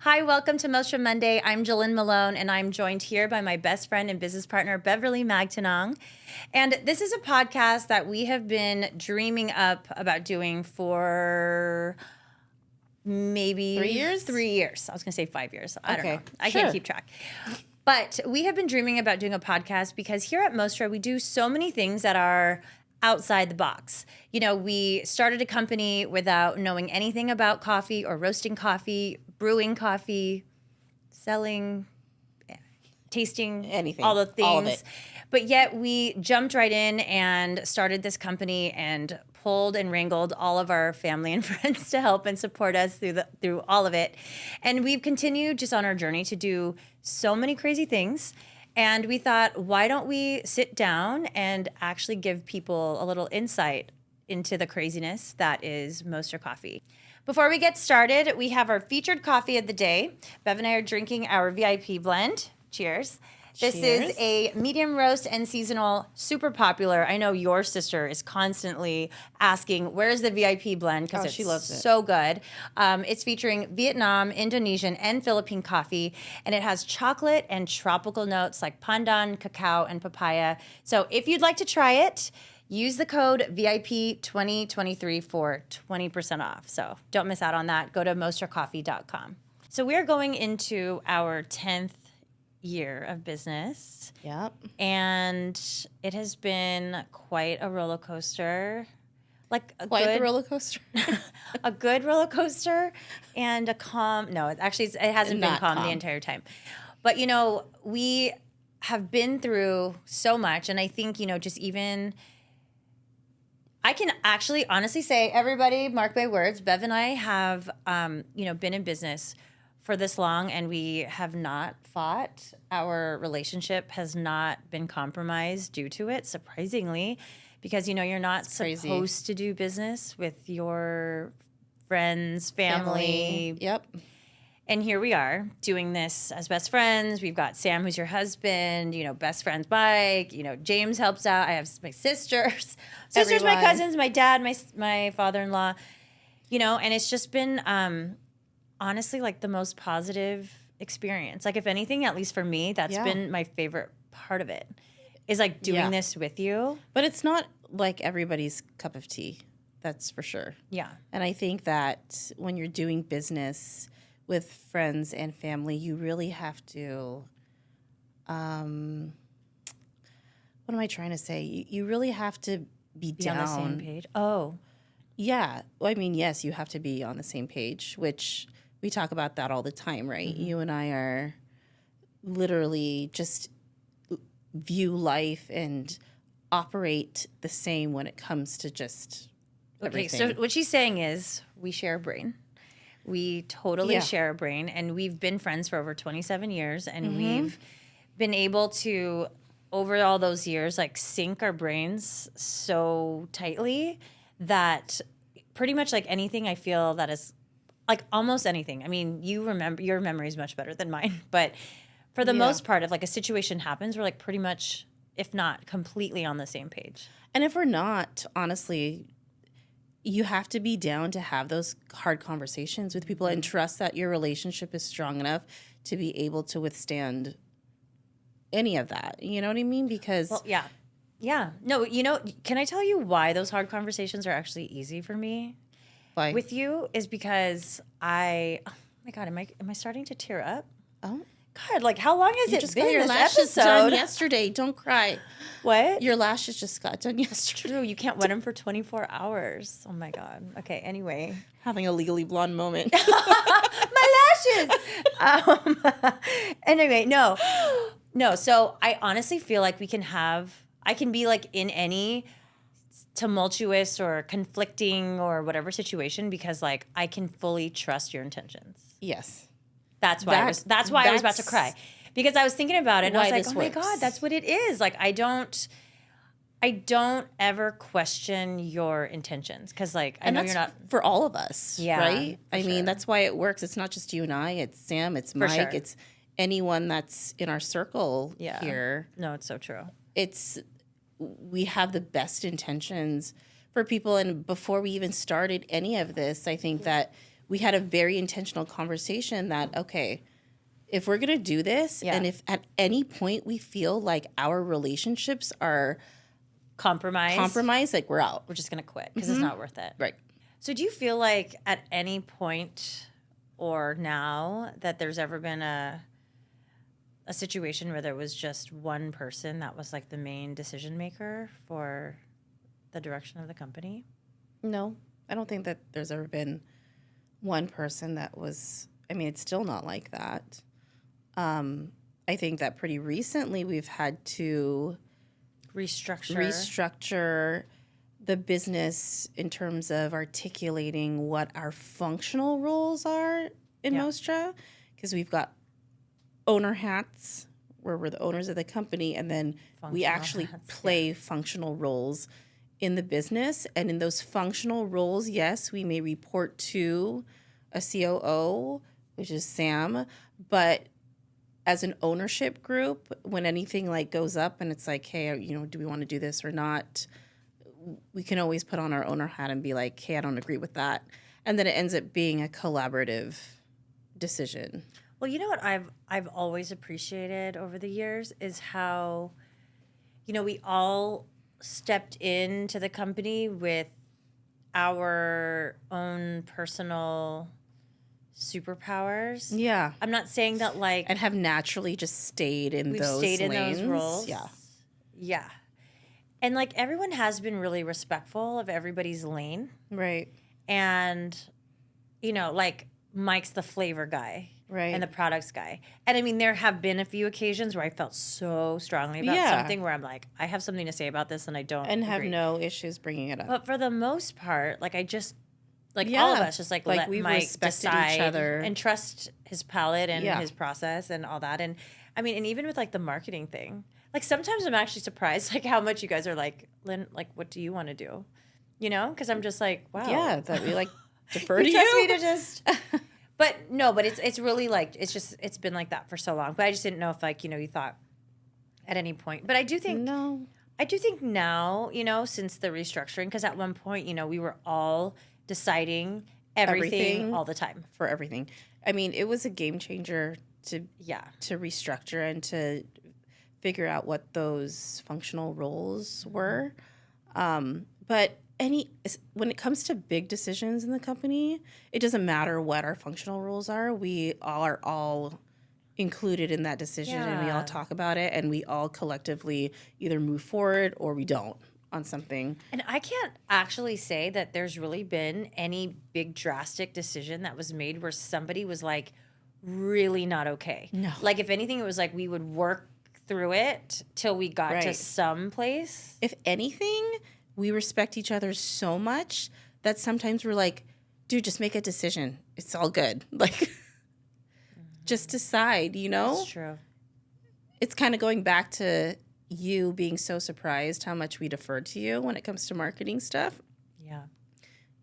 Hi, welcome to Mostra Monday. I'm Jelynn Malone, and I'm joined here by my best friend and business partner, Beverly Magtanong. And this is a podcast that we have been dreaming up about doing for maybe 3 years? 3 years. I was going to say 5 years. I don't Okay, know. I sure. can't keep track. But we have been dreaming about doing a podcast because here at Mostra, we do so many things that are outside the box. You know, we started a company without knowing anything about coffee or roasting coffee, brewing coffee, selling, tasting, Anything. all the things. All of it. But yet we jumped right in and started this company and pulled and wrangled all of our family and friends to help and support us through all of it. And we've continued just on our journey to do so many crazy things. And we thought, why don't we sit down and actually give people a little insight into the craziness that is Mostra Coffee. Before we get started, we have our featured coffee of the day. Bev and I are drinking our VIP blend. Cheers. This Cheers. is a medium roast and seasonal, super popular. I know your sister is constantly asking, where's the VIP blend? Because she loves it. so good. It's featuring Vietnam, Indonesian, and Philippine coffee, and it has chocolate and tropical notes like pandan, cacao, and papaya. So if you'd like to try it, use the code VIP2023 for 20% off. So don't miss out on that. Go to mostracoffee.com. So we're going into our 10th year of business. Yep. And it has been quite a roller coaster. Like Quite the roller coaster. a good roller coaster and a calm. No, it hasn't been Not calm the calm. entire time. But, you know, we have been through so much. And I think, you know, just even, I can actually honestly say, everybody, mark my words, Bev and I have, been in business for this long, and we have not fought. Our relationship has not been compromised due to it, surprisingly, because, you know, you're not crazy. supposed to do business with your friends, family. Yep. And here we are doing this as best friends. We've got Sam, who's your husband, you know, best friends Mike, you know, James helps out. I have my sisters, my Everyone. cousins, my dad, my father-in-law, you know, and it's just been honestly like the most positive experience. Like, if anything, at least for me, that's been my favorite part of it, is like doing this with you. But it's not like everybody's cup of tea. That's for sure. Yeah. And I think that when you're doing business with friends and family, you really have to, what am I trying to say? You really have to be down. On the same page. Oh. Yeah. Well, I mean, yes, you have to be on the same page, which we talk about that all the time, right? Mm-hmm. You and I are literally just view life and operate the same when it comes to just everything. Okay, so what she's saying is we share a brain. We totally share a brain, and we've been friends for over 27 years, and we've been able to, over all those years, like sync our brains so tightly that pretty much like anything I feel that is, like almost anything. I mean, your memory is much better than mine, but for the most part, if like a situation happens, we're like pretty much, if not completely on the same page. And if we're not, honestly, you have to be down to have those hard conversations with people and trust that your relationship is strong enough to be able to withstand any of that. You know what I mean? Because Yeah. No, you know, can I tell you why those hard conversations are actually easy for me like, with you? Is because oh my God, am I starting to tear up? oh, God, like how long has you it just been got your this lashes episode? done yesterday. Don't cry. What? Your lashes just got done yesterday. True, you can't wet them for 24 hours. Oh my God. Okay, anyway. Having a legally blonde moment. My lashes! Anyway, no. So I honestly feel like I can be like in any tumultuous or conflicting or whatever situation because like I can fully trust your intentions. Yes. That's why I was about to cry. Because I was thinking about it and I was why like, this oh my works. God, that's what it is. Like I don't ever question your intentions because like I know you're not for all of us, Yeah, right? for I sure. mean, that's why it works. It's not just you and I. It's Sam. It's Mike. sure. It's anyone that's in our circle here. No, it's so true. We have the best intentions for people. And before we even started any of this, I think that we had a very intentional conversation that, okay, if we're going to do this, Yeah. and if at any point we feel like our relationships are Compromise. like we're out. We're just going to quit because it's not worth it. Right. So do you feel like at any point or now that there's ever been a situation where there was just one person that was like the main decision maker for the direction of the company? No, I don't think that there's ever been one person that was, I mean, it's still not like that. I think that pretty recently we've had to restructure the business in terms of articulating what our functional roles are in Mostra, because we've got owner hats where we're the owners of the company, and then we actually play functional roles in the business. And in those functional roles, yes, we may report to a COO, which is Sam, but as an ownership group, when anything like goes up and it's like, hey, you know, do we want to do this or not? We can always put on our owner hat and be like, hey, I don't agree with that. And then it ends up being a collaborative decision. Well, you know what I've always appreciated over the years is how, you know, we all stepped into the company with our own personal superpowers. Yeah. I'm not saying that like And have naturally just stayed in we've those stayed lanes. in those roles. Yeah. Yeah. And like everyone has been really respectful of everybody's lane. Right. And, you know, like Mike's the flavor guy. Right. And the products guy. And I mean, there have been a few occasions where I felt so strongly about something where I'm like, I have something to say about this and I don't And have agree. no issues bringing it up. But for the most part, like I just, like all of us just like let we've Mike respected decide each other. and trust his palate and Yeah. his process and all that. And I mean, and even with like the marketing thing, like sometimes I'm actually surprised like how much you guys are like, Lynn, like what do you want to do? You know? Because I'm just like, wow. Yeah, that we like defer to You trust you. me to just But no, but it's really like it's been like that for so long. But I just didn't know if like, you know, you thought at any point. But I do think now, you know, since the restructuring, because at one point, you know, we were all deciding everything all the time. For everything. I mean, it was a game changer to to restructure and to figure out what those functional roles were. But when it comes to big decisions in the company, it doesn't matter what our functional roles are. We are all included in that decision, and we all talk about it, and we all collectively either move forward or we don't on something. And I can't actually say that there's really been any big drastic decision that was made where somebody was like really not okay. No. Like if anything, it was like we would work through it till we got to some place. If anything, we respect each other so much that sometimes we're like, dude, just make a decision. It's all good. Like, just decide, you know? That's true. It's kind of going back to you being so surprised how much we defer to you when it comes to marketing stuff. Yeah.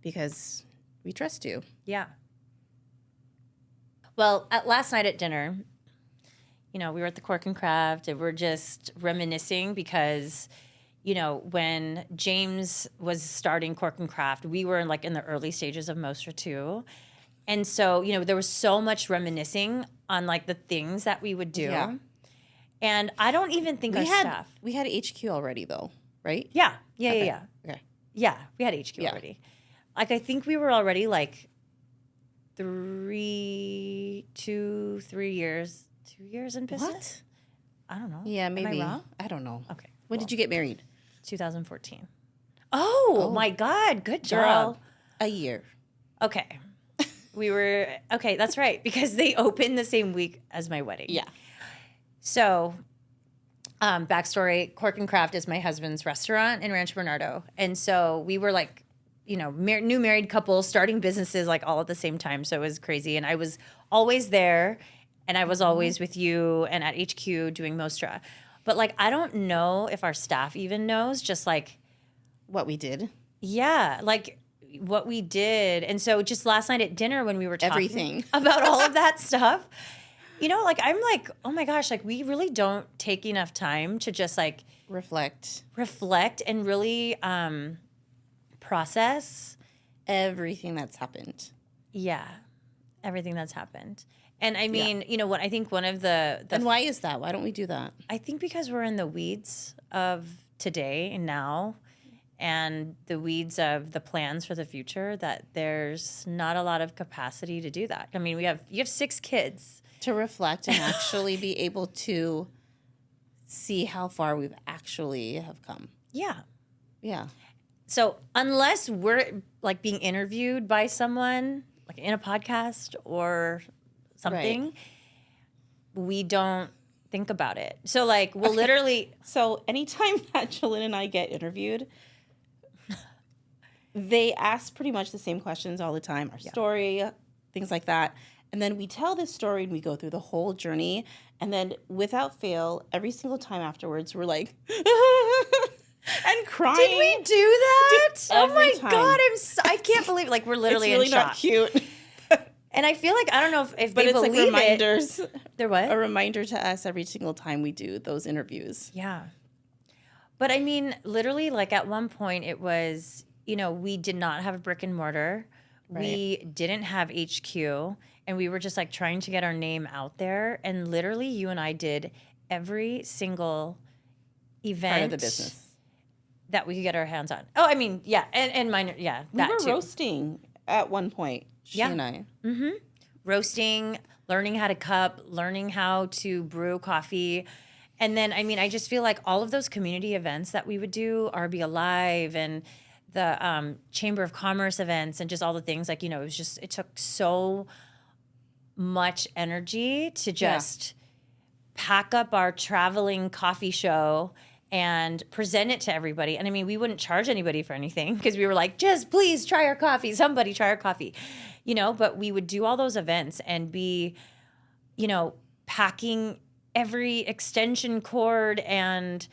Because we trust you. Yeah. Well, last night at dinner, you know, we were at the Cork and Craft and we're just reminiscing because, you know, when James was starting Cork and Craft, we were in the early stages of Mostra too. And so, you know, there was so much reminiscing on like the things that we would do. Yeah. And I don't even think our staff. We had HQ already though, right? Yeah. Okay. Yeah, we had HQ already. Like I think we were already like 3 years. 2 years in business? What? I don't know. Yeah, maybe. Am I wrong? I don't know. Okay. When did you get married? 2014. Oh my God. Good job. Girl, a year. Okay. Okay, that's right. Because they opened the same week as my wedding. Yeah. So, backstory, Cork and Craft is my husband's restaurant in Rancho Bernardo. And so we were like, you know, new married couples starting businesses like all at the same time. So it was crazy. And I was always there and I was always with you and at HQ doing Mostra. But like, I don't know if our staff even knows just like what we did. Yeah. Like what we did. And so just last night at dinner when we were talking Everything. about all of that stuff, you know, like I'm like, oh my gosh, like we really don't take enough time to just like reflect and really process everything that's happened. Yeah. everything that's happened. And I mean, you know what, I think one of the And why is that? Why don't we do that? I think because we're in the weeds of today and now, and the weeds of the plans for the future, that there's not a lot of capacity to do that. I mean, you have 6 kids. To reflect and actually be able to see how far we've actually have come. Yeah. Yeah. So unless we're like being interviewed by someone like in a podcast or something, we don't think about it. So like we'll literally. So anytime that Jelynn and I get interviewed, they ask pretty much the same questions all the time. Our story, things like that. And then we tell this story and we go through the whole journey. And then without fail, every single time afterwards, we're like, and crying. Did we do that? Oh my time. God. I can't believe, like, we're literally It's really in shock. not cute. And I feel like, I don't know if But they it's like believe reminders. They're what? A reminder to us every single time we do those interviews. Yeah. But I mean, literally, like at one point it was, you know, we did not have a brick and mortar. Right. We didn't have HQ. And we were just like trying to get our name out there. And literally, you and I did every single event. Part of the business. That we could get our hands on. Oh, I mean, yeah. And minor, yeah. We that were too. roasting at one point, she and I. Mm-hmm. Roasting, learning how to cup, learning how to brew coffee. And then, I mean, I just feel like all of those community events that we would do, RB Alive and the Chamber of Commerce events and just all the things, like, you know, it took so much energy to just pack up our traveling coffee show and present it to everybody. And I mean, we wouldn't charge anybody for anything because we were like, just please try our coffee. Somebody try our coffee, you know, but we would do all those events and be, you know, packing every extension cord and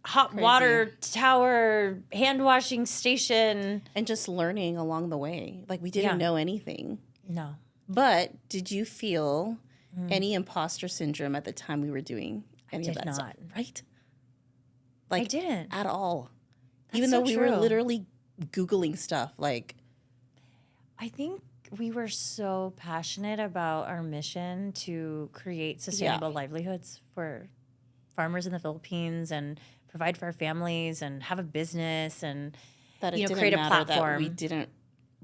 hot water tower, hand washing station. And just learning along the way. Like we didn't know anything. No. But did you feel any imposter syndrome at the time we were doing any of that stuff? Right? Like, I didn't. At all. That's Even so though we true. were literally Googling stuff. Like, I think we were so passionate about our mission to create sustainable livelihoods for farmers in the Philippines and provide for our families and have a business and that it didn't create a matter platform. that we didn't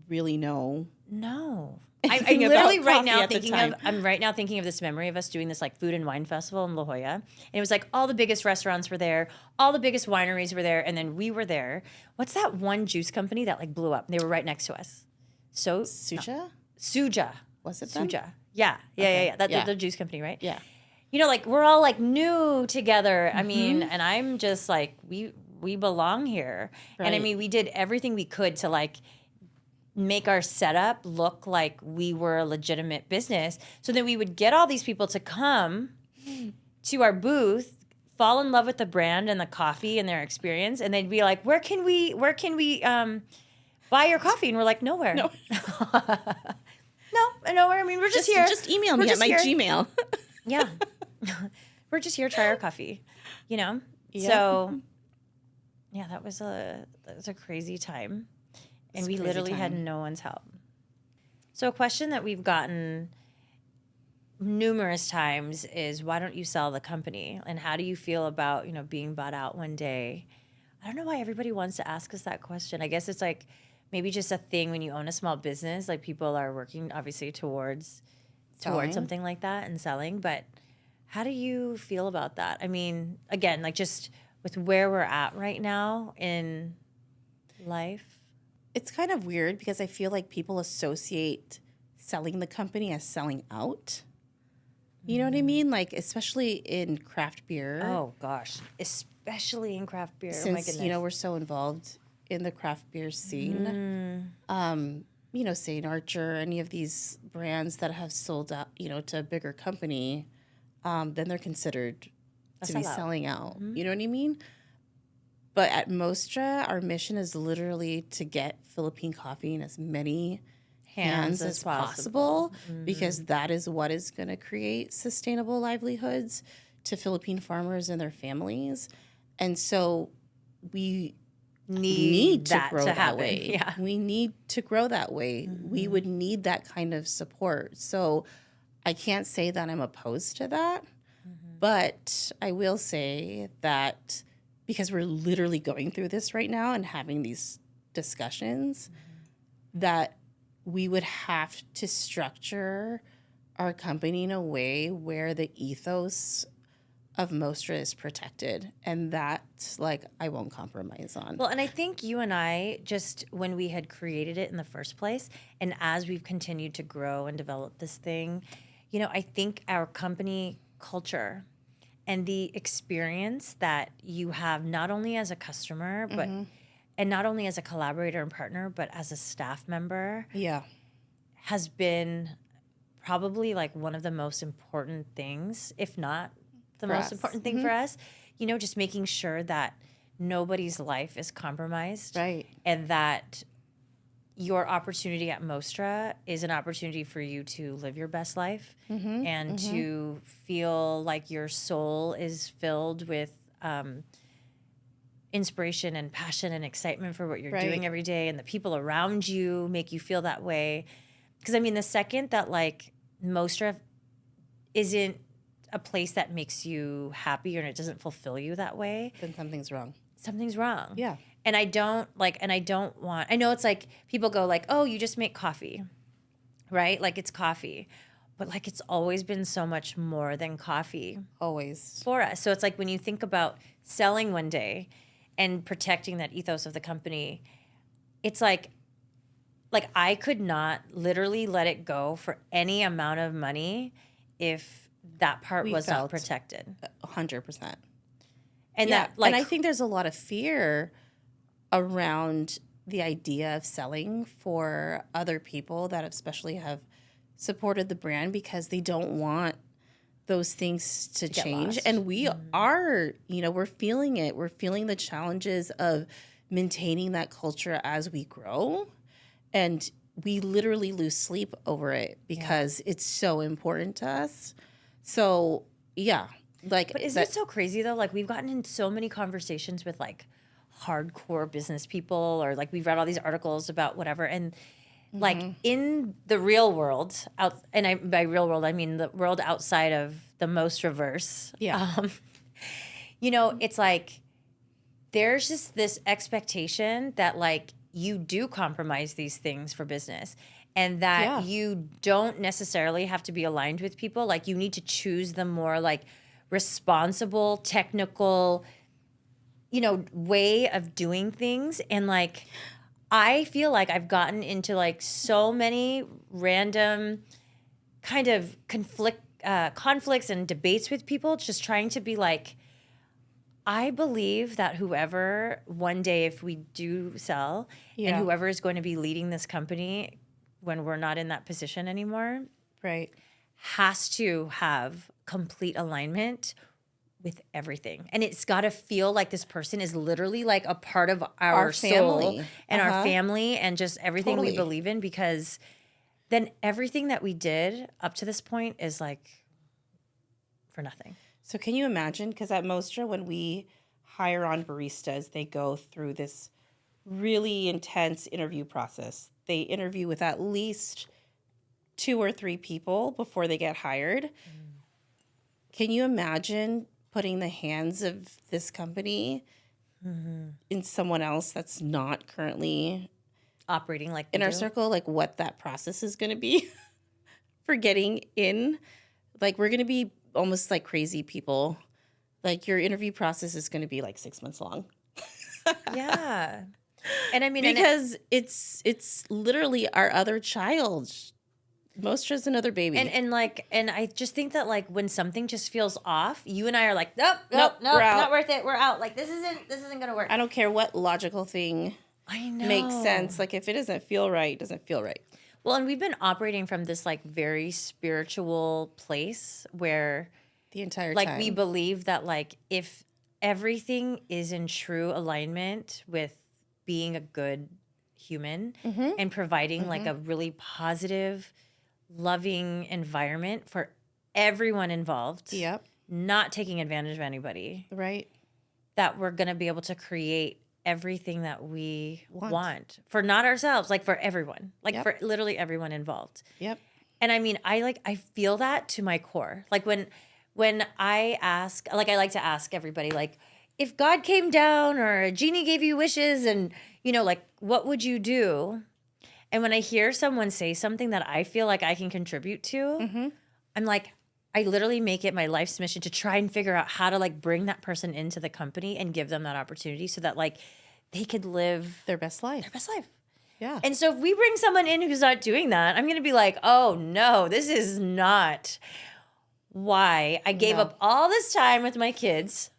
really know. No. I'm anything literally about right coffee now at the thinking time. I'm right now thinking of this memory of us doing this like food and wine festival in La Jolla. And it was like all the biggest restaurants were there, all the biggest wineries were there, and then we were there. What's that one juice company that like blew up? They were right next to us. So Suja? Suja. Was it them? Suja. Yeah. That's the juice company, right? Yeah. You know, like we're all like new together. I mean, Mm-hmm. and I'm just like, we belong here. Right. And I mean, we did everything we could to like make our setup look like we were a legitimate business. So then we would get all these people to come to our booth, fall in love with the brand and the coffee and their experience, and they'd be like, where can we buy your coffee? And we're like, nowhere. No. Nowhere. I mean, we're just here. Just email We're me at just my here. Gmail. Yeah. We're just here to try our coffee, you know? Yep. So, yeah, that was a crazy time. And we literally had no one's help. So a question that we've gotten numerous times is, why don't you sell the company? And how do you feel about, you know, being bought out one day? I don't know why everybody wants to ask us that question. I guess it's like maybe just a thing when you own a small business, like people are working obviously towards something like that and selling. But how do you feel about that? I mean, again, like just with where we're at right now in life. It's kind of weird because I feel like people associate selling the company as selling out. You know what I mean? Like, especially in craft beer. Oh, gosh. Especially in craft beer. Since, oh, my goodness. you know, we're so involved in the craft beer scene. You know, St. Archer, any of these brands that have sold out, you know, to a bigger company, then they're considered to be selling out. You know what I mean? But at Mostra, our mission is literally to get Philippine coffee in as many hands as possible because that is what is going to create sustainable livelihoods to Philippine farmers and their families. And so we need to that grow to that happen. way. Yeah. We need to grow that way. We would need that kind of support. So I can't say that I'm opposed to that, but I will say that because we're literally going through this right now and having these discussions, that we would have to structure our company in a way where the ethos of Mostra is protected, and that like I won't compromise on. Well, and I think you and I, just when we had created it in the first place, and as we've continued to grow and develop this thing, you know, I think our company culture and the experience that you have not only as a customer, but and not only as a collaborator and partner, but as a staff member, Yeah. has been probably like one of the most important things, if not the For most us. important thing for us. You know, just making sure that nobody's life is compromised, Right. and that your opportunity at Mostra is an opportunity for you to live your best life and to feel like your soul is filled with inspiration and passion and excitement for what you're doing every day, and the people around you make you feel that way. Because I mean, the second that like Mostra isn't a place that makes you happy or it doesn't fulfill you that way, Then something's wrong. something's wrong. Yeah. And I don't want, I know it's like people go like, oh, you just make coffee, right? Like it's coffee. But like it's always been so much more than coffee Always. for us. So it's like when you think about selling one day and protecting that ethos of the company, it's like I could not literally let it go for any amount of money if that part was not protected. 100%. And Yeah. that like, and I think there's a lot of fear around the idea of selling for other people that especially have supported the brand, because they don't want those things to get change. lost. And we are, we're feeling it. We're feeling the challenges of maintaining that culture as we grow. And we literally lose sleep over it because it's so important to us. So, yeah. Like, but isn't it so crazy though? Like we've gotten in so many conversations with like hardcore business people, or like we've read all these articles about whatever, and like in the real world by real world I mean the world outside of the Mostraverse. It's like there's just this expectation that like you do compromise these things for business, and that you don't necessarily have to be aligned with people. Like you need to choose the more like responsible, technical, way of doing things. And like I feel like I've gotten into like so many random kind of conflicts and debates with people, just trying to be like, I believe that whoever one day, if we do sell, and whoever is going to be leading this company when we're not in that position anymore, right, has to have complete alignment with everything. And it's got to feel like this person is literally like a part of our soul family. and our family and just everything we Totally. believe in, because then everything that we did up to this point is like for nothing. So can you imagine? Because at Mostra, when we hire on baristas, they go through this really intense interview process. They interview with at least 2 or 3 people before they get hired. Can you imagine putting the hands of this company in someone else that's not currently Operating like in our circle? Like what that process is going to be for getting in? Like we're going to be almost like crazy people. Like your interview process is going to be like 6 months long. Yeah. And I mean, because it's literally our other child. Mostra's another baby. And I just think that like when something just feels off, you and I are like, nope, we're out. not worth it. We're out. Like this isn't gonna work. I don't care what logical thing I know makes sense. Like if it doesn't feel right, it doesn't feel right. Well, and we've been operating from this like very spiritual place where The entire like time. we believe that like if everything is in true alignment with being a good human and providing like a really positive, loving environment for everyone involved, Yep. not taking advantage of anybody, Right. that we're going to be able to create everything that we want for not ourselves, like for everyone, like for literally everyone involved. Yep. And I mean, I feel that to my core. Like when I ask, like I like to ask everybody, like if God came down or a genie gave you wishes and, like what would you do? And when I hear someone say something that I feel like I can contribute to, I'm like, I literally make it my life's mission to try and figure out how to like bring that person into the company and give them that opportunity so that like they could live Their best life. Yeah. And so if we bring someone in who's not doing that, I'm going to be like, oh no, this is not why I gave up all this time with my kids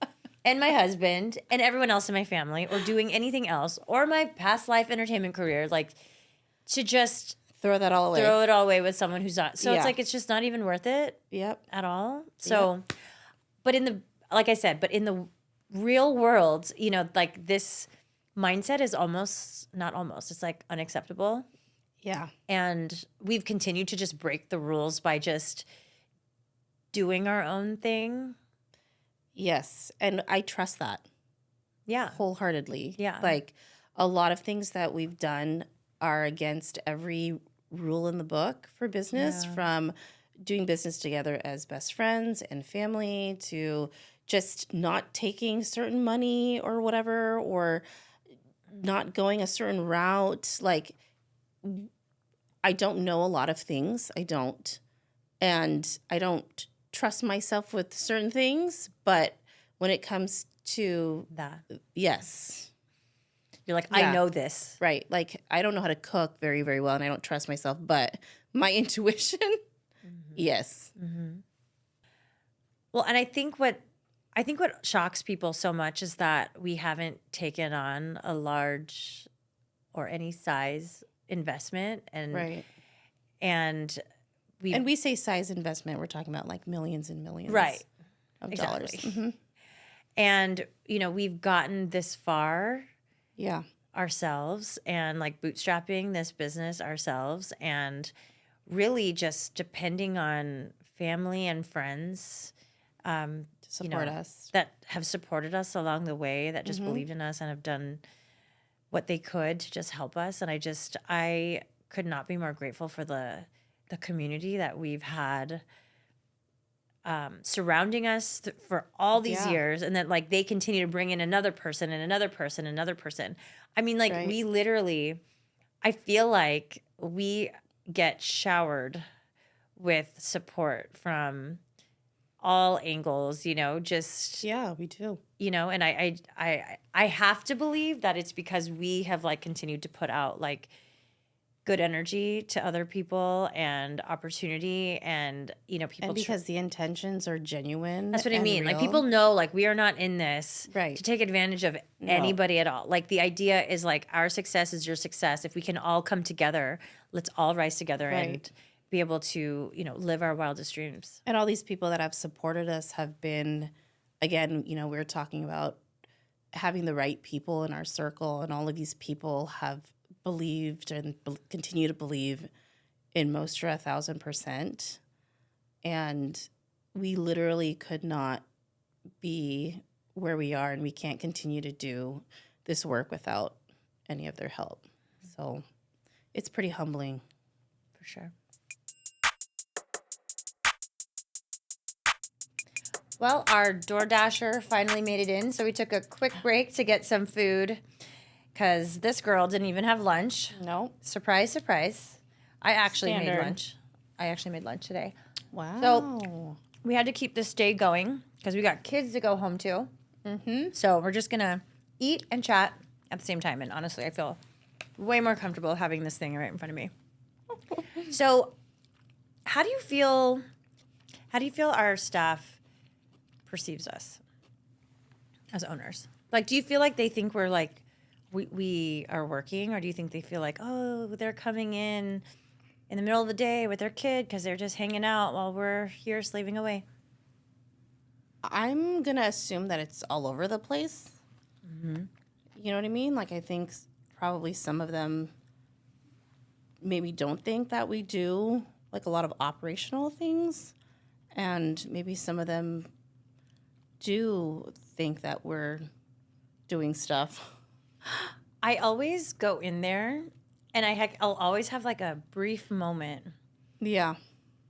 and my husband and everyone else in my family or doing anything else or my past life entertainment career, like to just throw it all away with someone who's not. So it's like, it's just not even worth it at all. So, but like I said, but in the real world, like this mindset is it's like unacceptable. Yeah. And we've continued to just break the rules by just doing our own thing. Yes. And I trust that. Yeah. Wholeheartedly. Yeah. Like a lot of things that we've done are against every rule in the book for business, from doing business together as best friends and family to just not taking certain money or whatever, or not going a certain route. Like, I don't know a lot of things. I don't. And I don't trust myself with certain things. But when it comes to that, yes. You're like, I know this. Right. Like, I don't know how to cook very, very well, and I don't trust myself, but my intuition, yes. Well, and I think what shocks people so much is that we haven't taken on a large or any size investment. And and we say size investment, we're talking about like millions and millions of dollars. And, we've gotten this far ourselves and like bootstrapping this business ourselves and really just depending on family and friends to support us, that have supported us along the way, that just believed in us and have done what they could to just help us. And I could not be more grateful for the community that we've had surrounding us for all these years, and that like they continue to bring in another person and another person, another person. I mean, like we literally, I feel like we get showered with support from all angles, just we do. And I have to believe that it's because we have like continued to put out like good energy to other people and opportunity and people, and because the intentions are genuine. That's what I mean. Real. Like people know like we are not in this to take advantage of anybody at all. Like the idea is like our success is your success. If we can all come together, let's all rise together and be able to live our wildest dreams. And all these people that have supported us have been, again, we were talking about having the right people in our circle, and all of these people have believed and continue to believe in Mostra 1,000%. And we literally could not be where we are, and we can't continue to do this work without any of their help. So it's pretty humbling. For sure. Well, our DoorDasher finally made it in, so we took a quick break to get some food. Because this girl didn't even have lunch. No. Surprise, surprise. I actually made lunch. I actually made lunch today. Wow. So we had to keep this day going because we got kids to go home to. So we're just going to eat and chat at the same time. And honestly, I feel way more comfortable having this thing right in front of me. So how do you feel our staff perceives us as owners? Like, do you feel like they think we're like, we are working, or do you think they feel like, oh, they're coming in the middle of the day with their kid because they're just hanging out while we're here slaving away? I'm going to assume that it's all over the place. You know what I mean? Like, I think probably some of them maybe don't think that we do like a lot of operational things, and maybe some of them do think that we're doing stuff I always go in there and I'll always have like a brief moment. Yeah.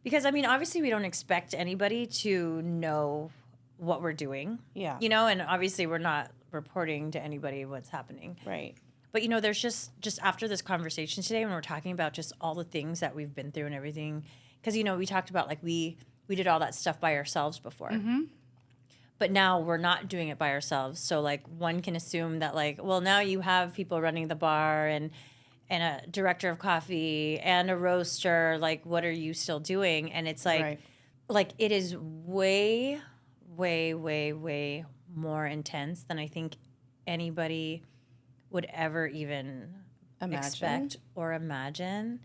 Because, I mean, obviously we don't expect anybody to know what we're doing. Yeah. And obviously we're not reporting to anybody what's happening. Right. But, there's just after this conversation today when we're talking about just all the things that we've been through and everything, because, we talked about like we did all that stuff by ourselves before. Mm-hmm. But now we're not doing it by ourselves. So like one can assume that like, well, now you have people running the bar and a director of coffee and a roaster. Like, what are you still doing? And it's like, Right. like it is way, way, way, way more intense than I think anybody would ever even expect or imagine.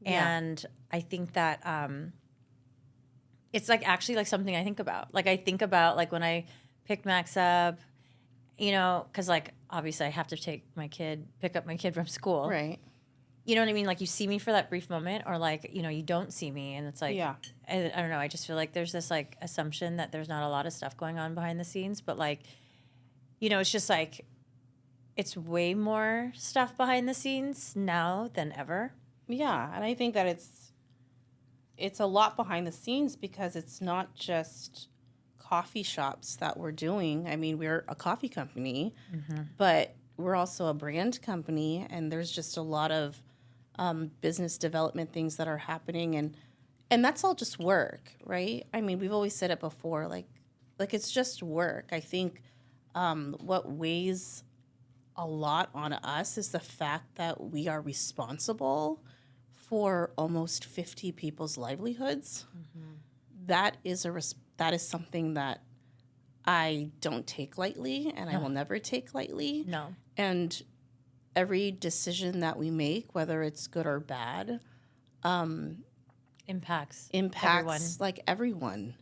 Yeah. And I think that it's like actually like something I think about. Like I think about like when I picked Max up, because like obviously I have to pick up my kid from school. Right. You know what I mean? Like you see me for that brief moment, or like, you don't see me, and it's like, Yeah. I don't know. I just feel like there's this like assumption that there's not a lot of stuff going on behind the scenes, but like, it's just like, it's way more stuff behind the scenes now than ever. Yeah, and I think that it's a lot behind the scenes because it's not just coffee shops that we're doing. I mean, we're a coffee company, but we're also a brand company, and there's just a lot of business development things that are happening, and that's all just work, right? I mean, we've always said it before, like it's just work. I think what weighs a lot on us is the fact that we are responsible for almost 50 people's livelihoods. That is something that I don't take lightly, and I will never take lightly. No. And every decision that we make, whether it's good or bad, impacts everyone. Like everyone.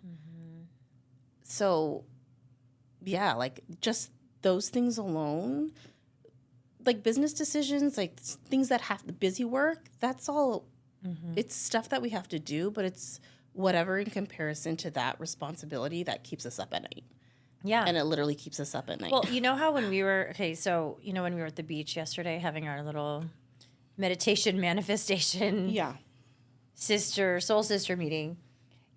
So, yeah, like just those things alone, like business decisions, like things that have the busy work, that's all, it's stuff that we have to do, but it's whatever in comparison to that responsibility that keeps us up at night. Yeah. And it literally keeps us up at night. Well, you know how when we were, when we were at the beach yesterday having our little meditation manifestation soul sister meeting,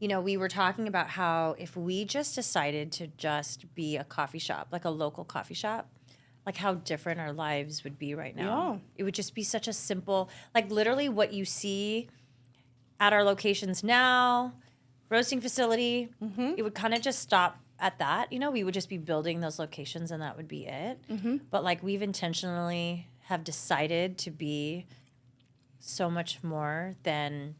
we were talking about how if we just decided to just be a coffee shop, like a local coffee shop, like how different our lives would be right now. Yeah. It would just be such a simple, like literally what you see at our locations now, roasting facility, it would kind of just stop at that. We would just be building those locations and that would be it. But like we've intentionally have decided to be so much more than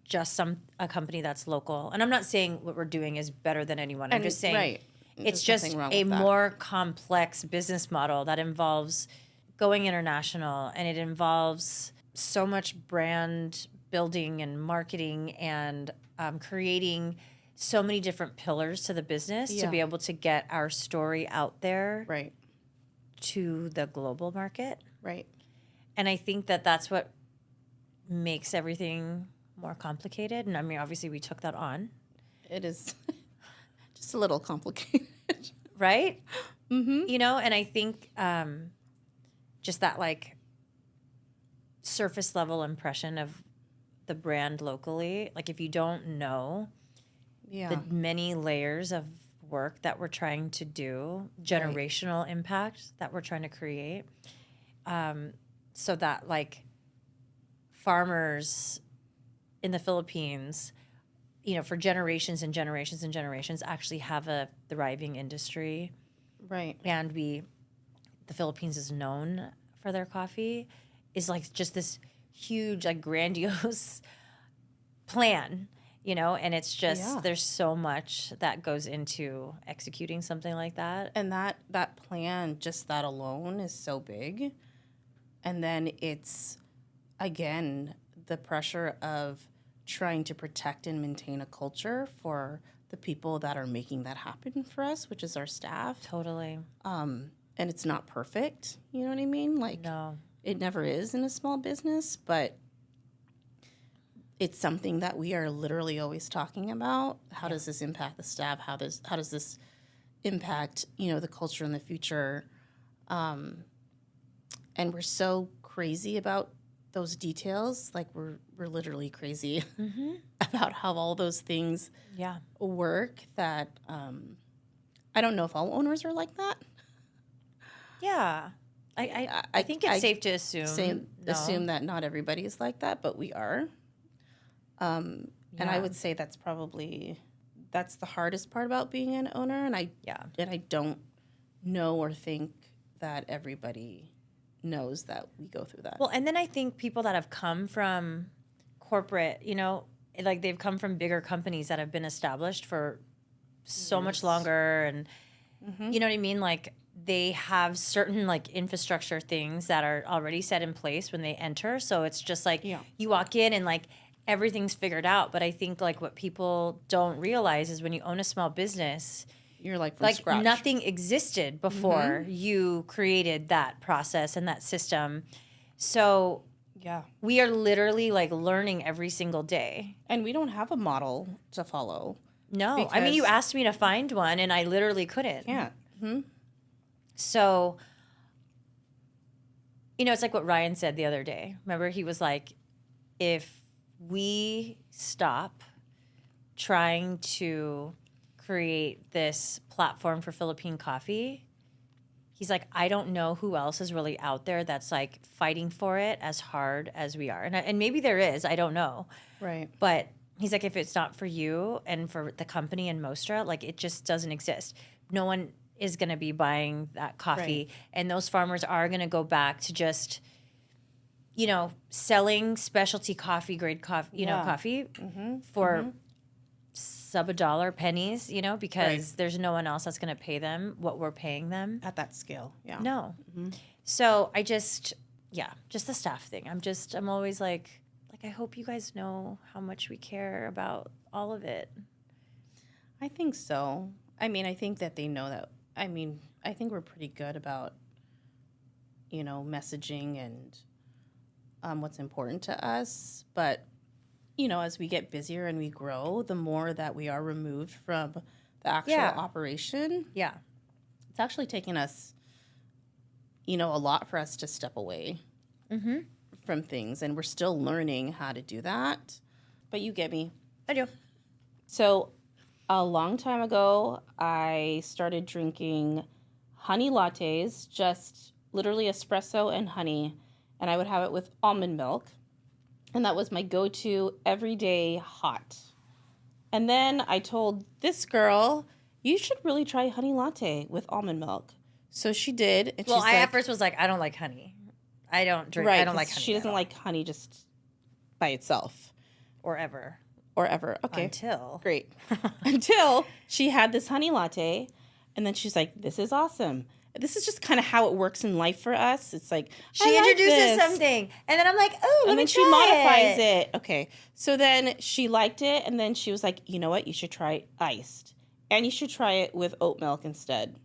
just a company that's local. And I'm not saying what we're doing is better than anyone. I'm just saying right. It's just a more complex business model that involves going international, and it involves so much brand building and marketing and creating so many different pillars to the business to be able to get our story out there to the global market. Right. And I think that that's what makes everything more complicated. And I mean, obviously we took that on. It is just a little complicated. Right? And I think just that like surface level impression of the brand locally, like if you don't know the many layers of work that we're trying to do, generational impact that we're trying to create, so that like farmers in the Philippines, for generations and generations and generations actually have a thriving industry. Right. And the Philippines is known for their coffee, is like just this huge, like grandiose plan, and it's just, there's so much that goes into executing something like that. And that plan, just that alone is so big. And then it's, again, the pressure of trying to protect and maintain a culture for the people that are making that happen for us, which is our staff. Totally. And it's not perfect, you know what I mean? Like, no, it never is in a small business, but it's something that we are literally always talking about. How does this impact the staff? How does this impact, the culture in the future? and we're so crazy about those details. Like we're literally crazy about how all those things work that I don't know if all owners are like that. Yeah. I think it's safe to assume. Assume that not everybody is like that, but we are. And I would say that's the hardest part about being an owner. And I don't know or think that everybody knows that we go through that. Well, and then I think people that have come from corporate, like they've come from bigger companies that have been established for so much longer, and you know what I mean? Like they have certain like infrastructure things that are already set in place when they enter. So it's just like you walk in and like everything's figured out. But I think like what people don't realize is when you own a small business, you're like from scratch. Nothing existed before you created that process and that system. So we are literally like learning every single day. And we don't have a model to follow. No. I mean, you asked me to find one and I literally couldn't. Yeah. So, it's like what Ryan said the other day. Remember, he was like, if we stop trying to create this platform for Philippine coffee, he's like, I don't know who else is really out there that's like fighting for it as hard as we are. And maybe there is, I don't know. Right. But he's like, if it's not for you and for the company and Mostra, like it just doesn't exist. No one is going to be buying that coffee. Right. And those farmers are going to go back to just, selling specialty coffee, grade coffee, coffee for sub $1 pennies, because there's no one else that's going to pay them what we're paying them. At that scale, yeah. No. So I just the staff thing. I'm always like, I hope you guys know how much we care about all of it. I think so. I mean, I think that they know that. I mean, I think we're pretty good about, messaging and what's important to us. But, as we get busier and we grow, the more that we are removed from the actual operation. Yeah. It's actually taken us, a lot for us to step away from things. And we're still learning how to do that. But you get me. I do. So a long time ago, I started drinking honey lattes, just literally espresso and honey, and I would have it with almond milk, and that was my go-to everyday hot. And then I told this girl, you should really try honey latte with almond milk. So she did. And I at first was like, I don't like honey. I don't drink. Right, I don't like honey. She doesn't like honey just by itself. Or ever. Okay. Until. Great. Until she had this honey latte, and then she's like, this is awesome. This is just kind of how it works in life for us. It's like, she introduces something, and then I'm like, oh, let me try it. And then she modifies it. Okay. So then she liked it, and then she was like, you know what? You should try it iced. And you should try it with oat milk instead.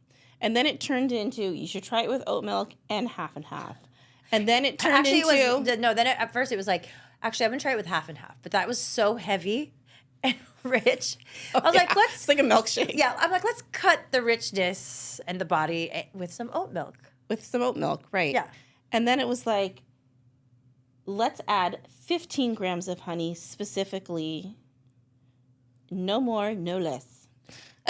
And then it turned into, you should try it with oat milk and half. And then it turned at first it was like, actually, I'm going to try it with half and half. But that was so heavy and rich. I was like, it's like a milkshake. Yeah, I'm like, let's cut the richness and the body with some oat milk. Right. Yeah. And then it was like, let's add 15 grams of honey specifically. No more, no less.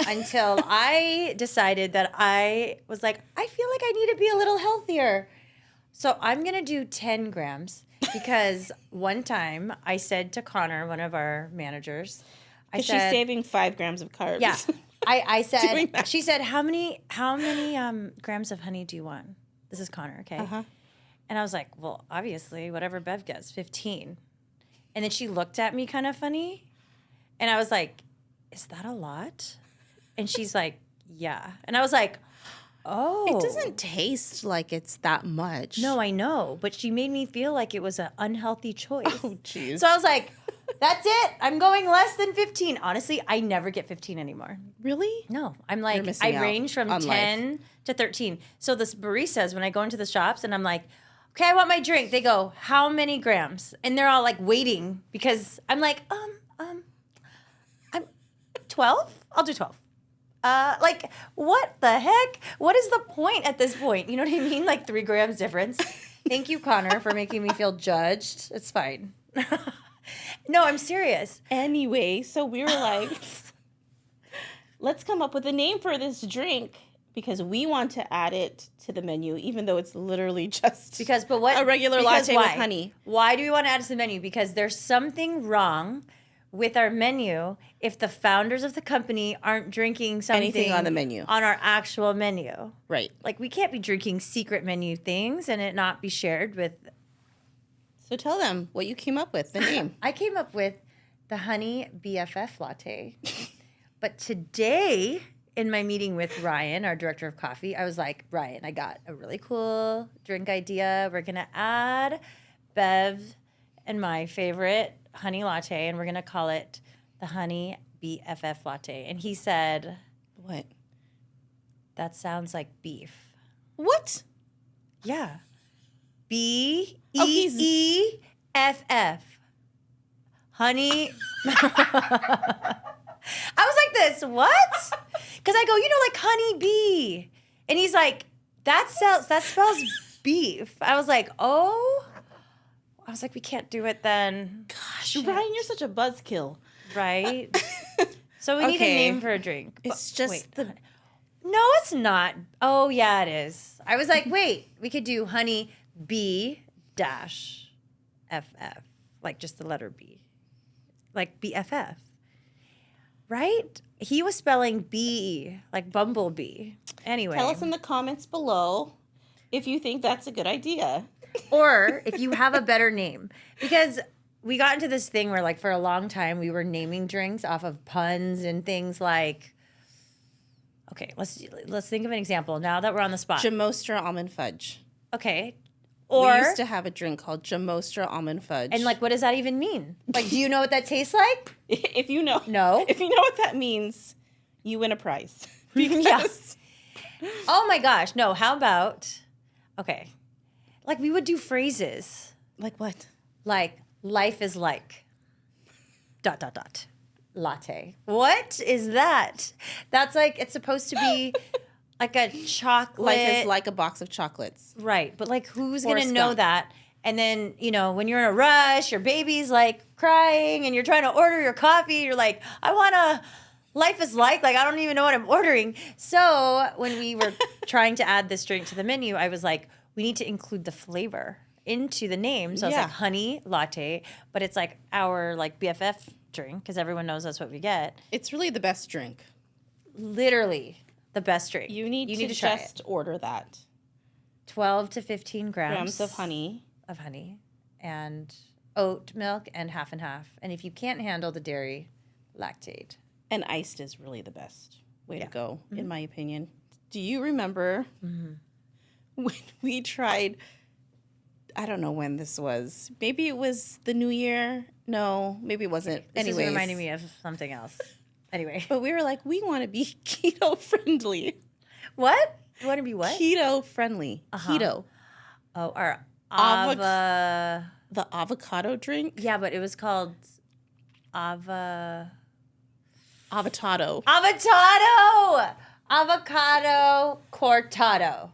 Until I decided that I was like, I feel like I need to be a little healthier. So I'm going to do 10 grams. Because one time I said to Connor, one of our managers, she's saving 5 grams of carbs. Yeah, I said. She said, "How many grams of honey do you want?" This is Connor, okay? And I was like, "Well, obviously, whatever Bev gets, 15." And then she looked at me kind of funny, and I was like, "Is that a lot?" And she's like, "Yeah," and I was like, oh. It doesn't taste like it's that much. No, I know. But she made me feel like it was an unhealthy choice. Oh, jeez. So I was like, that's it. I'm going less than 15. Honestly, I never get 15 anymore. Really? No. I'm like, I range from 10 to 13. So this baristas, when I go into the shops and I'm like, okay, I want my drink. They go, how many grams? And they're all like waiting because I'm like, I'm 12? I'll do 12. Like, what the heck? What is the point at this point? You know what I mean? Like 3 grams difference. Thank you, Connor, for making me feel judged. It's fine. No, I'm serious. Anyway, so we were like, let's come up with a name for this drink because we want to add it to the menu, even though it's literally just a regular latte with honey. Why do we want to add it to the menu? Because there's something wrong with our menu if the founders of the company aren't drinking something Anything on the menu. On our actual menu. Right. Like, we can't be drinking secret menu things and it not be shared with. So tell them what you came up with, the name. I came up with the Honey BFF Latte. But today, in my meeting with Ryan, our director of coffee, I was like, Ryan, I got a really cool drink idea. We're going to add Bev and my favorite honey latte, and we're going to call it the Honey BFF Latte. And he said, what? That sounds like beef. What? Yeah. BEEFF. Honey. I was like this, what? Because I go, like honey bee. And he's like, that spells beef. I was like, oh. I was like, we can't do it then. Gosh, shit. Ryan, you're such a buzzkill. Right? So we need a name for a drink. It's just No, it's not. Oh, yeah, it is. I was like, wait, we could do honey B-FF. Like just the letter B. Like BFF. Right? He was spelling B, like bumblebee. Anyway. Tell us in the comments below if you think that's a good idea. Or if you have a better name. Because we got into this thing where, like, for a long time, we were naming drinks off of puns and things like, okay, let's think of an example now that we're on the spot. Jamostra almond fudge. Okay. Or we used to have a drink called Jamostra almond fudge. And, like, what does that even mean? Like, do you know what that tastes like? If you know. No. If you know what that means, you win a prize. Yes. Oh, my gosh. No, how about, okay. Like, we would do phrases. Like what? Like, life is like, ... latte. What is that? That's like, it's supposed to be like a chocolate. Life is like a box of chocolates. Right. But, like, who's going to know that? And then, when you're in a rush, your baby's, like, crying, and you're trying to order your coffee, you're like, I want a life is like, I don't even know what I'm ordering. So when we were trying to add this drink to the menu, I was like, we need to include the flavor into the name. So it's like honey latte, but it's like our like BFF drink because everyone knows that's what we get. It's really the best drink. Literally the best drink. You need to try just order that. 12 to 15 grams of honey. And oat milk and half and half. And if you can't handle the dairy, lactate. And iced is really the best way to go, in my opinion. Do you remember when we tried, I don't know when this was. Maybe it was the New Year. No, maybe it wasn't. This is reminding me of something else. Anyway. But we were like, we want to be keto friendly. What? You want to be what? Keto friendly. Keto. Oh, our the avocado drink? Yeah, but it was called avocado. Avocado cortado.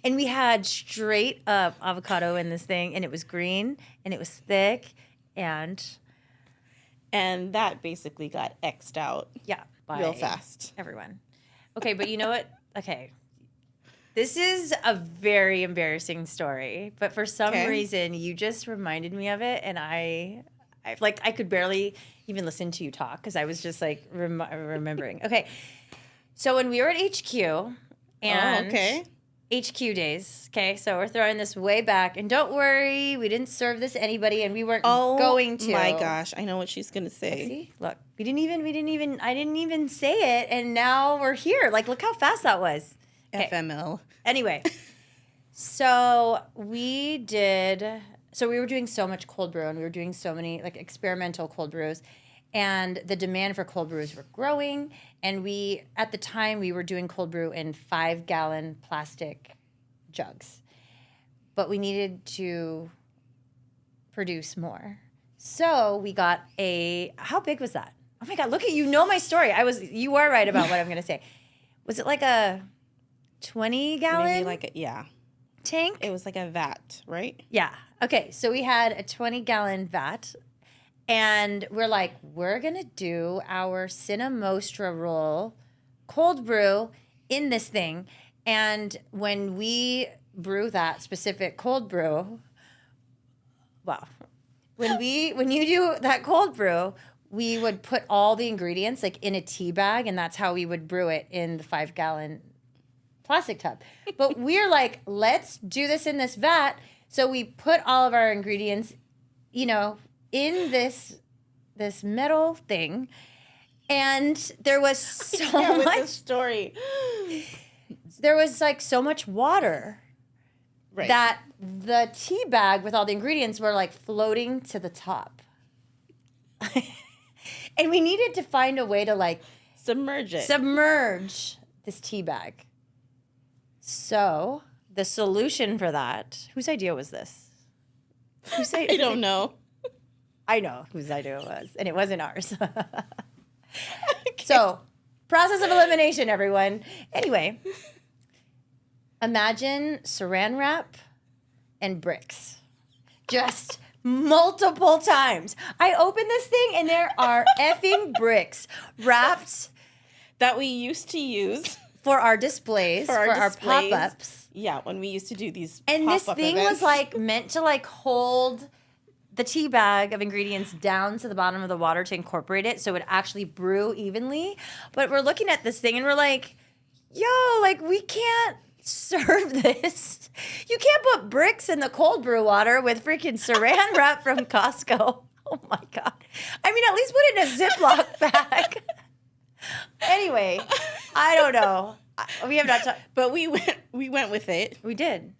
And we had straight up avocado in this thing, and it was green, and it was thick, and that basically got X'd out. Yeah. Real fast. Everyone. Okay, but you know what? Okay. This is a very embarrassing story, but for some reason, you just reminded me of it, and I could barely even listen to you talk because I was just like remembering. Okay. So when we were at HQ, and HQ days, okay? So we're throwing this way back, and don't worry, we didn't serve this to anybody, and we weren't going to. Oh my gosh, I know what she's gonna say. See? Look, I didn't even say it, and now we're here. Like, look how fast that was. Okay. FML. Anyway, so we were doing so much cold brew, and we were doing so many like experimental cold brews. And the demand for cold brews were growing. And at the time, we were doing cold brew in 5-gallon plastic jugs. But we needed to produce more. So we got how big was that? Oh my God, look at you know my story. You are right about what I'm going to say. Was it like a 20-gallon? Maybe tank. It was like a vat, right? Yeah. Okay. So we had a 20-gallon vat, and we're like, we're going to do our Mostra roll cold brew in this thing. And when we brew that specific cold brew, wow. When you do that cold brew, we would put all the ingredients like in a tea bag, and that's how we would brew it in the 5-gallon plastic tub. But we're like, let's do this in this vat. So we put all of our ingredients, in this metal thing, and there was so much story. There was like so much water. Right. That the tea bag with all the ingredients were like floating to the top. And we needed to find a way to like submerge this tea bag. So the solution for that, whose idea was this? I don't know. I know whose idea it was, and it wasn't ours. Okay. So, process of elimination, everyone. Anyway, imagine saran wrap and bricks. Just multiple times. I open this thing and there are effing bricks wrapped that we used to use for our displays, for our pop-ups. Yeah, when we used to do these and pop-up this thing events. was like meant to like hold the tea bag of ingredients down to the bottom of the water to incorporate it so it would actually brew evenly. But we're looking at this thing and we're like, yo, like we can't serve this. You can't put bricks in the cold brew water with freaking saran wrap from Costco. Oh my God. I mean, at least put it in a Ziploc bag. Anyway, I don't know. We have not talked. But we went with it. We did.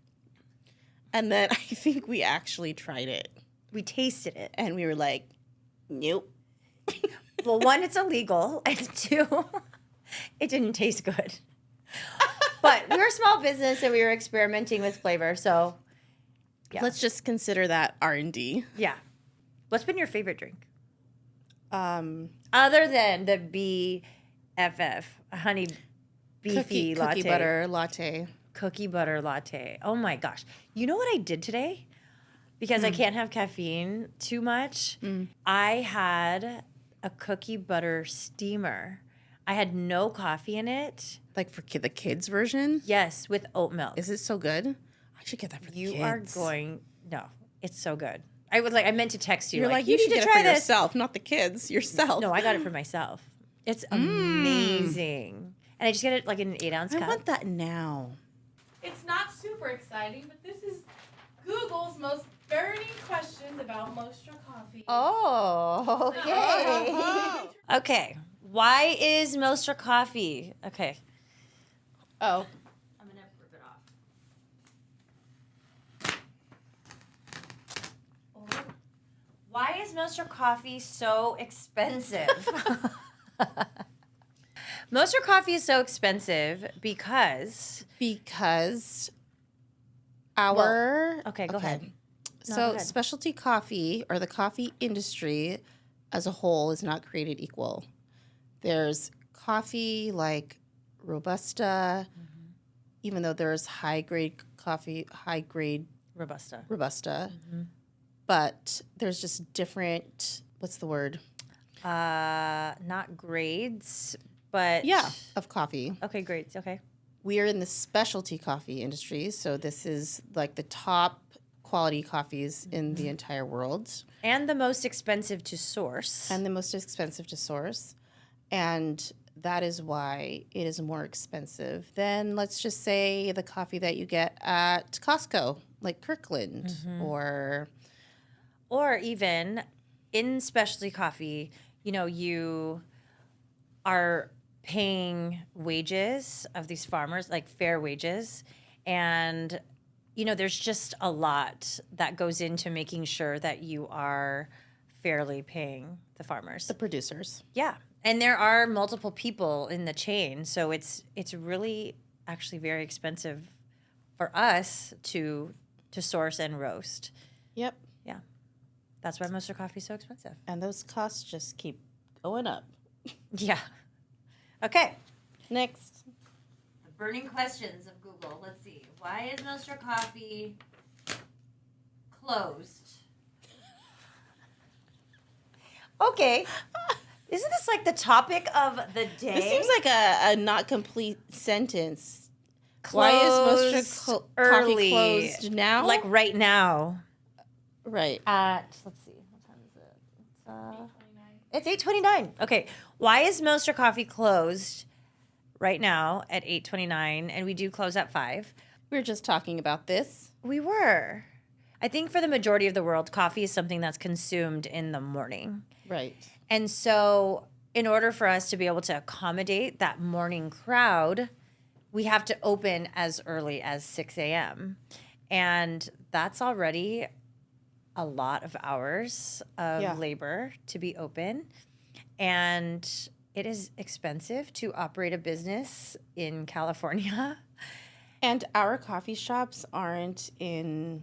And then I think we actually tried it. We tasted it. And we were like, nope. Well, one, it's illegal. And two, it didn't taste good. But we were a small business and we were experimenting with flavor. So yeah. Let's just consider that R&D. Yeah. What's been your favorite drink? Other than the BFF, a honey beefy latte. Cookie butter latte. Cookie butter latte. Oh my gosh. You know what I did today? Because I can't have caffeine too much. I had a cookie butter steamer. I had no coffee in it. Like for the kids version? Yes, with oat milk. Is it so good? I should get that for the kids. You are going, no, it's so good. I meant to text you. You're like you need should to get try it for this. yourself, not the kids, yourself. No, I got it for myself. It's amazing. And I just get it like in an 8-ounce cup. I want that now. It's not super exciting, but this is Google's most burning questions about Mostra Coffee. Oh, okay. Okay. Why is Mostra Coffee? Okay. Oh. I'm going to rip it off. Why is Mostra Coffee so expensive? Mostra Coffee is so expensive because our... okay, go ahead. No, So go ahead. specialty coffee or the coffee industry as a whole is not created equal. There's coffee like Robusta, even though there's high-grade coffee, high-grade Robusta. But there's just different, what's the word? Not grades, but... Yeah, of coffee. Okay, grades, okay. We are in the specialty coffee industry, so this is like the top quality coffees in the entire world. And the most expensive to source. And that is why it is more expensive than, let's just say, the coffee that you get at Costco, like Kirkland or even in specialty coffee, you are paying wages of these farmers, like fair wages. And, there's just a lot that goes into making sure that you are fairly paying the farmers. the producers. Yeah. And there are multiple people in the chain. So it's really actually very expensive for us to source and roast. Yep. Yeah. That's why Mostra Coffee is so expensive. And those costs just keep going up. Yeah. Okay. Next. The burning questions of Google. Let's see. Why is Mostra Coffee closed? Okay. Isn't this like the topic of the day? This seems like a not complete sentence. Why is Mostra Coffee closed now? Like right now. Right. Let's see, what time is it? It's 8:29. Okay. Why is Mostra Coffee closed right now at 8:29? And we do close at 5. We were just talking about this. We were. I think for the majority of the world, coffee is something that's consumed in the morning. Right. And so in order for us to be able to accommodate that morning crowd, we have to open as early as 6 a.m. And that's already a lot of hours of labor to be open. And it is expensive to operate a business in California. And our coffee shops aren't in,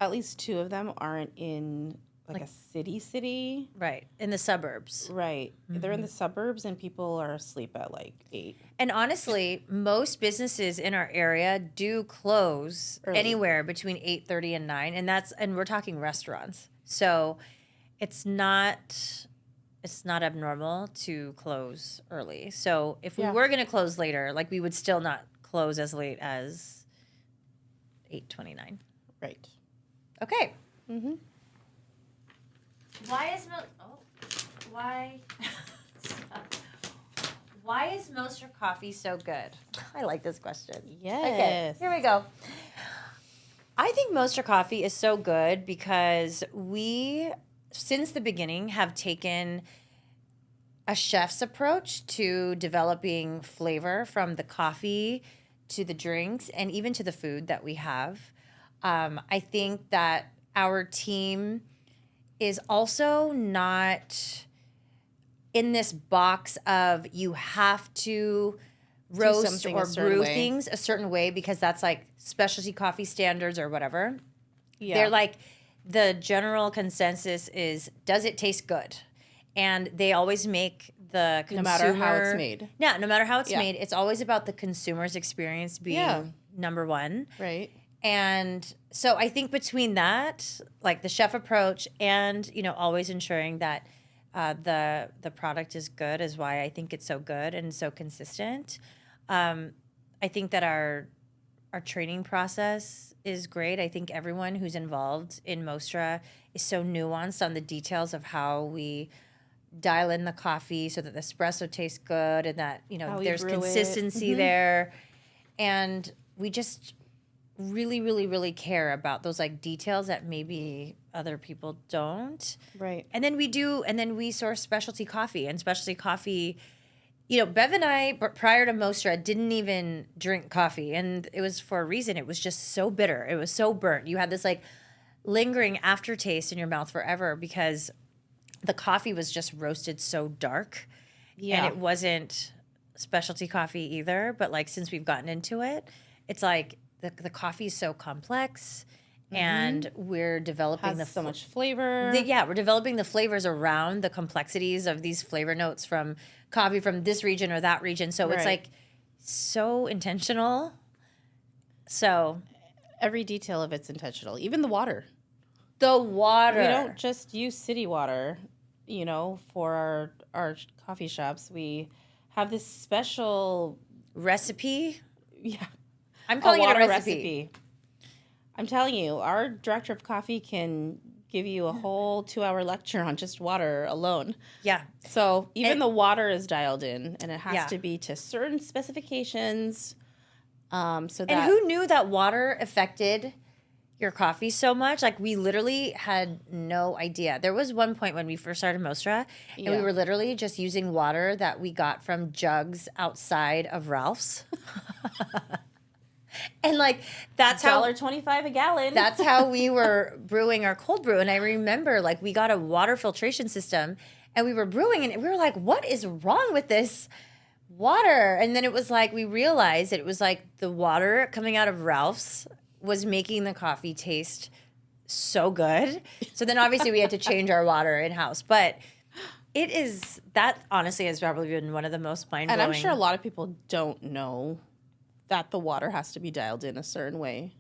at least 2 of them aren't in like a city. Right. In the suburbs. Right. They're in the suburbs and people are asleep at like 8. And honestly, most businesses in our area do close Early. anywhere between 8:30 and 9, and we're talking restaurants. So it's not abnormal to close early. So if we were going to close later, like we would still not close as late as 8:29. Right. Okay. Mm-hmm. Why is Mostra Coffee so good? I like this question. Yes. Okay, here we go. I think Mostra Coffee is so good because we, since the beginning, have taken a chef's approach to developing flavor from the coffee to the drinks and even to the food that we have. I think that our team is also not in this box of you have to roast or brew things a certain way because that's like specialty coffee standards or whatever. Yeah. They're like, the general consensus is, does it taste good? And they always make the consumer... No matter how it's made. Yeah, no matter how it's made. It's always about the consumer's experience being number one. Right. And so I think between that, like the chef approach and, always ensuring that the product is good is why I think it's so good and so consistent. I think that our training process is great. I think everyone who's involved in Mostra is so nuanced on the details of how we dial in the coffee so that the espresso tastes good and that, there's consistency there. And we just really, really, really care about those like details that maybe other people don't. Right. And then we source specialty coffee, and specialty coffee, Bev and I, prior to Mostra, didn't even drink coffee. And it was for a reason. It was just so bitter. It was so burnt. You had this like lingering aftertaste in your mouth forever because the coffee was just roasted so dark. Yeah. And it wasn't specialty coffee either. But like, since we've gotten into it, it's like the coffee is so complex. And we're developing so much flavor. We're developing the flavors around the complexities of these flavor notes from coffee from this region or that region. So it's like so intentional. So every detail of it's intentional. Even the water. The water. We don't just use city water, for our coffee shops. We have this special recipe. Yeah. I'm calling it a recipe. I'm telling you, our director of coffee can give you a whole 2-hour lecture on just water alone. Yeah. So even the water is dialed in, and it has to be to certain specifications. And who knew that water affected your coffee so much? Like, we literally had no idea. There was one point when we first started Mostra, and we were literally just using water that we got from jugs outside of Ralph's. And like, that's how $1.25 a gallon. That's how we were brewing our cold brew. And I remember like we got a water filtration system and we were brewing and we were like, what is wrong with this water? And then it was like, we realized that it was like the water coming out of Ralph's was making the coffee taste so good. So then obviously we had to change our water in-house. But that honestly has probably been one of the most mind-blowing. And I'm sure a lot of people don't know that the water has to be dialed in a certain way.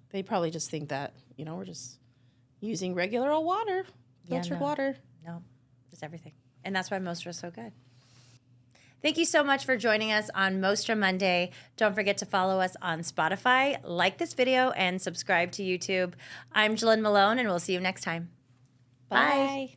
They probably just think that, we're just using regular old water, filtered water. No, it's everything. And that's why Mostra is so good. Thank you so much for joining us on Mostra Monday. Don't forget to follow us on Spotify, like this video, and subscribe to YouTube. I'm Jelynn Malone, and we'll see you next time. Bye.